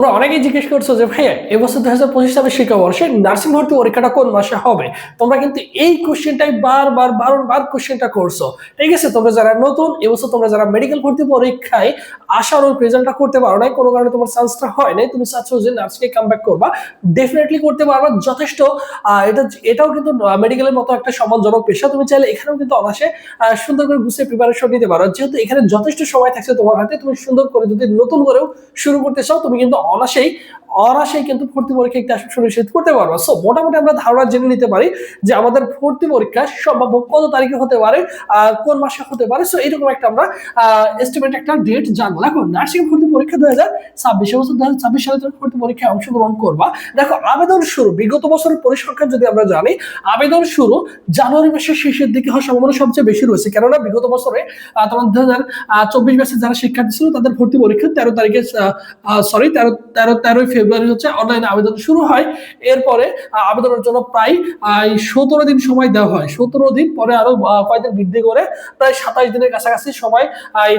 তোমরা অনেকেই জিজ্ঞেস করছো যে ভাইয়া এবছর 2025 সালের শিক্ষাবর্ষে নার্সিং ভর্তি পরীক্ষাটা কোন মাসে হবে। তোমরা কিন্তু এই কোশ্চেনটাই বারবার বারবার কোশ্চেনটা করছো। ঠিক আছে, তোমরা যারা নতুন এবছর তোমরা যারা মেডিকেল ভর্তি পরীক্ষায় আসার ওই রেজাল্টটা করতে পারো নাই, কোনো কারণে তোমার চান্সটা হয় নাই, তুমি চাচ্ছো যে নার্সিং এ কামব্যাক করবা, ডেফিনেটলি করতে পারবা। যথেষ্ট এটাও কিন্তু মেডিকেলের মতো একটা সম্মানজনক পেশা। তুমি চাইলে এখানেও কিন্তু অনায়াসে সুন্দর করে গুছিয়ে প্রিপারেশন নিতে পারো। যেহেতু এখানে যথেষ্ট সময় থাকছে তোমার হাতে, তুমি সুন্দর করে যদি নতুন করেও শুরু করতে চাও, তুমি কিন্তু অনায়াসেই কিন্তু ভর্তি পরীক্ষা একটা সুনিশ্চিত করতে পারবো। সো মোটামুটি আমরা ধারণা জেনে নিতে পারি যে আমাদের ভর্তি পরীক্ষা সম্ভাব্য কত তারিখে হতে পারে, কোন মাসে হতে পারে। সো এরকম একটা আমরা এস্টিমেট একটা ডেট জানবো। দেখো নার্সিং ভর্তি পরীক্ষা 2026 বছর 2026 সালে তুমি ভর্তি পরীক্ষায় অংশগ্রহণ করবা। দেখো আবেদন শুরু বিগত বছরের পরিসংখ্যান যদি আমরা জানি, আবেদন শুরু জানুয়ারি মাসের শেষের দিকে হওয়ার সম্ভাবনা সবচেয়ে বেশি রয়েছে। কেননা বিগত বছরে তোমার 2024 ব্যাচের যারা শিক্ষার্থী ছিল তাদের ভর্তি পরীক্ষা 13 তারিখে সরি 13ই ফেব্রুয়ারি হচ্ছে অনলাইনে আবেদন শুরু হয়। এরপরে আবেদনের জন্য প্রায় 17 দিন সময় দেওয়া হয়। 17 দিন পরে আরো কয়েকদিন বৃদ্ধি করে প্রায় 27 দিনের কাছাকাছি সময়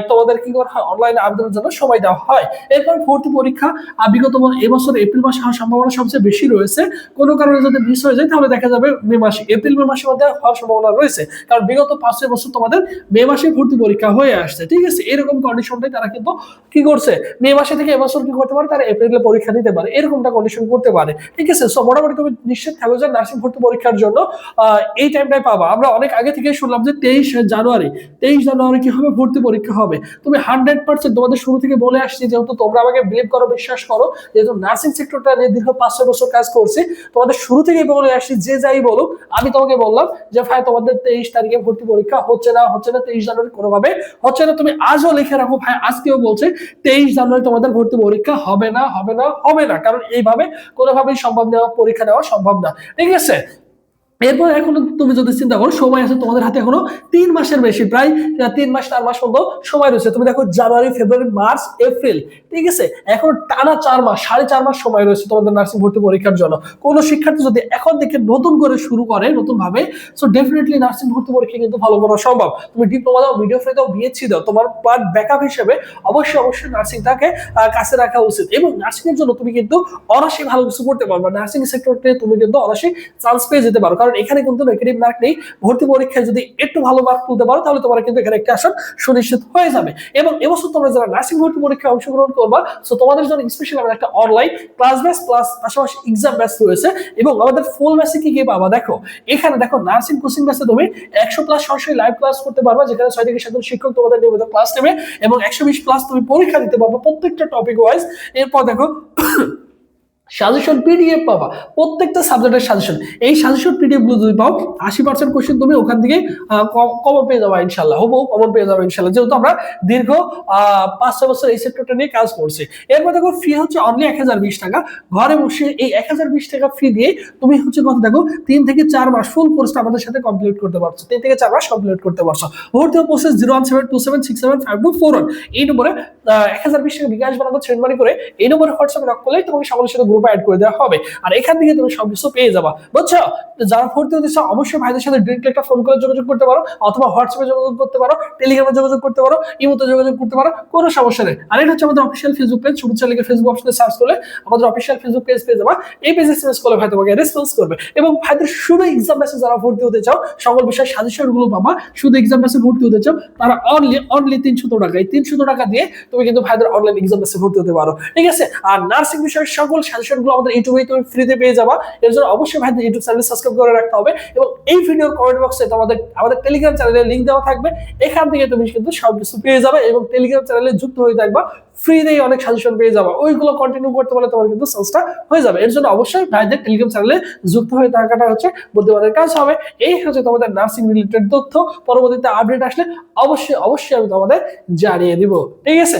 তোমাদের কি করা হয়, অনলাইনে আবেদনের জন্য সময় দেওয়া হয়। এরপর ভর্তি পরীক্ষা বিগত এবছর এপ্রিল মাসে হওয়ার সম্ভাবনা সবচেয়ে বেশি রয়েছে। কোনো কারণে যদি মিস হয়ে যায় তাহলে দেখা যাবে মে মাসে, এপ্রিল মে মাসের মধ্যে হওয়ার সম্ভাবনা রয়েছে। কারণ বিগত 5 বছর তোমাদের মে মাসে ভর্তি পরীক্ষা হয়ে আসছে। ঠিক আছে, এরকম কন্ডিশনটাই তারা কিন্তু কি করছে, মে মাসে থেকে এবছর কি করতে পারে, তারা এপ্রিলে পরীক্ষা দিতে পারে, এরকমটা কন্ডিশন করতে পারে। ঠিক আছে, সো মোটামুটি তুমি নিশ্চিত থাকো যে নার্সিং ভর্তি পরীক্ষার জন্য এই টাইমটাই পাবা। আমরা অনেক আগে থেকে শুনলাম যে 23 জানুয়ারি কি হবে, ভর্তি পরীক্ষা হবে। তুমি 100% তোমাদের শুরু থেকে বলে আসছি, যেহেতু তোমরা আমাকে বিলিভ করো, বিশ্বাস করো, যেহেতু নার্সিং সেক্টরটা নিয়ে দীর্ঘ 5-6 বছর কাজ করছি, তোমাদের শুরু থেকেই বলে আসছি, যে যাই বলুক আমি তোমাকে বললাম যে ভাই তোমাদের 23 তারিখে ভর্তি পরীক্ষা হচ্ছে না 23 জানুয়ারি কোনোভাবে হচ্ছে না। তুমি আজও লিখে রাখো, ভাই আজকেও বলছে 23 জানুয়ারি তোমাদের ভর্তি পরীক্ষা হবে না, কারণ এইভাবে কোনোভাবেই পরীক্ষা নেওয়া সম্ভব না। ঠিক আছে, এরপর এখন তুমি যদি চিন্তা করো, সময় আছে তোমাদের হাতে এখনো 3 মাসের বেশি, প্রায় 3 মাস 4 মাস মতো সময় রয়েছে। তুমি দেখো জানুয়ারি ফেব্রুয়ারি মার্চ এপ্রিল, ঠিক আছে, এখন টানা 4 মাস 4.5 মাস সময় রয়েছে তোমাদের নার্সিং ভর্তি পরীক্ষার জন্য। কোন শিক্ষার্থী যদি এখন থেকে নতুন করে শুরু করে নতুন ভাবে, সো ডেফিনেটলি নার্সিং ভর্তি পরীক্ষা কিন্তু ভালো করা সম্ভব। তুমি ডিপ্লোমা দাও, ভিডিও ফ্রি দাও, বিএসসি দাও, তোমার পার্ট ব্যাকআপ হিসেবে অবশ্যই নার্সিংটাকে কাছে রাখা উচিত। এবং নার্সিং এর জন্য তুমি কিন্তু অনায়াসে ভালো কিছু করতে পারবে। নার্সিং সেক্টরতে তুমি কিন্তু অনায়াসে চান্স পেয়ে যেতে পারো, কারণ এখানে কিন্তু নেগেটিভ মার্ক নেই। ভর্তি পরীক্ষায় যদি একটু ভালো মার্ক তুলতে পারো তাহলে তোমার কিন্তু এখানে একটা আসন সুনিশ্চিত হয়ে যাবে। এবং এবছর তোমরা যারা নার্সিং ভর্তি পরীক্ষায় অংশগ্রহণ করবা, সো তোমাদের জন্য স্পেশাল আমাদের একটা অনলাইন ক্লাস ব্যাচ প্লাস পাশাপাশি এক্সাম ব্যাচ রয়েছে। এবং আমাদের ফুল ব্যাচে কি কি পাবা, দেখো এখানে দেখো নার্সিং কোচিং ব্যাচে তুমি 100+ সরাসরি লাইভ ক্লাস করতে পারবা, যেখানে 6 থেকে 7 জন শিক্ষক তোমাদের নিয়মিত ক্লাস নেবে, এবং 120+ তুমি পরীক্ষা দিতে পারবে প্রত্যেকটা টপিক ওয়াইজ। এরপর দেখো সাজেশন পিডিএফ পাবা, প্রত্যেকটা সাবজেক্টের সাজেশন। এই সাজেশন পিডিএফ গুলো যদি পাও, 80% কোশ্চেন তুমি ওখান থেকে কমন পেয়ে যাবে ইনশাআল্লাহ, কমন পেয়ে যাবে ইনশাআল্লাহ, যেহেতু আমরা দীর্ঘ 5-6 বছর এই সেক্টরটা নিয়ে কাজ করছি। এরপর দেখো ফি হচ্ছে অনলি 1020 টাকা। ঘরে বসে এই 1020 টাকা ফি দিয়ে তুমি হচ্ছে কত, দেখো 3 থেকে 4 মাস ফুল কোর্সটা আমাদের সাথে কমপ্লিট করতে পারছো। 3 থেকে 4 মাস কমপ্লিট করতে পারছো। ভর্তি প্রসেস 01727675241 এই নম্বরে 1020 টাকা বিকাশ বানাবো সেন্ড মানি করে, এই নম্বরে হোয়াটসঅ্যাপে নক করলে তোমাকে সকলের সাথে গ্রুপে অ্যাড করে দেওয়া হবে। আর এখান থেকে তুমি সবকিছু পেয়ে যাবা, বুঝছো? যারা ভর্তি হতে চাও অবশ্যই ভাইদের সাথে ডিরেক্টলি একটা ফোন করে যোগাযোগ করতে পারো, অথবা হোয়াটসঅ্যাপে যোগাযোগ করতে পারো, টেলিগ্রামে যোগাযোগ করতে পারো, ইমোতে যোগাযোগ করতে পারো, কোনো সমস্যা নেই। আর এটা হচ্ছে আমাদের অফিসিয়াল ফেসবুক পেজ। শুভেচ্ছা লিখে ফেসবুক অপশনে সার্চ করলে আমাদের অফিসিয়াল ফেসবুক পেজ পেয়ে যাবা। এই পেজে এসএমএস করলে ভাই তোমাকে রেসপন্স করবে। এবং ভাইদের শুধু এক্সাম ব্যাচে যারা ভর্তি হতে চাও, সকল বিষয় সাজেশন গুলো পাবা। শুধু এক্সাম ব্যাচে ভর্তি হতে চাও তারা অনলি 300 টাকা, এই 300 টাকা দিয়ে তুমি কিন্তু ভাইদের অনলাইন এক্সাম ব্যাচে ভর্তি হতে পারো। ঠিক আছে, আর নার্সিং বিষয়ের সকল সাজেশন গুলো আমাদের ইউটিউবে তুমি ফ্রিতে পেয়ে যাবা। এর জন্য অবশ্যই ভাইদের ইউটিউব চ্যানেল সাবস্ক্রাইব করে রাখতে হবে। এবং এই ভিডিওর কমেন্ট বক্সে আমাদের টেলিগ্রাম চ্যানেলের লিংক দেওয়া থাকবে, এখান থেকে তুমি কিন্তু সবকিছু পেয়ে যাবে। এবং টেলিগ্রাম চ্যানেলে যুক্ত হয়ে থাকবা, ফ্রিতেই অনেক সাজেশন পেয়ে যাবা। ওইগুলো কন্টিনিউ করতে পারলে তোমার কিন্তু সার্চটা হয়ে যাবে। এর জন্য অবশ্যই ভাইদের টেলিগ্রাম চ্যানেলে যুক্ত হয়ে থাকাটা হচ্ছে বুদ্ধিমানের কাজ হবে। এই হচ্ছে তোমাদের নার্সিং রিলেটেড তথ্য। পরবর্তীতে আপডেট আসলে অবশ্যই আমি তোমাদের জানিয়ে দিব। ঠিক আছে।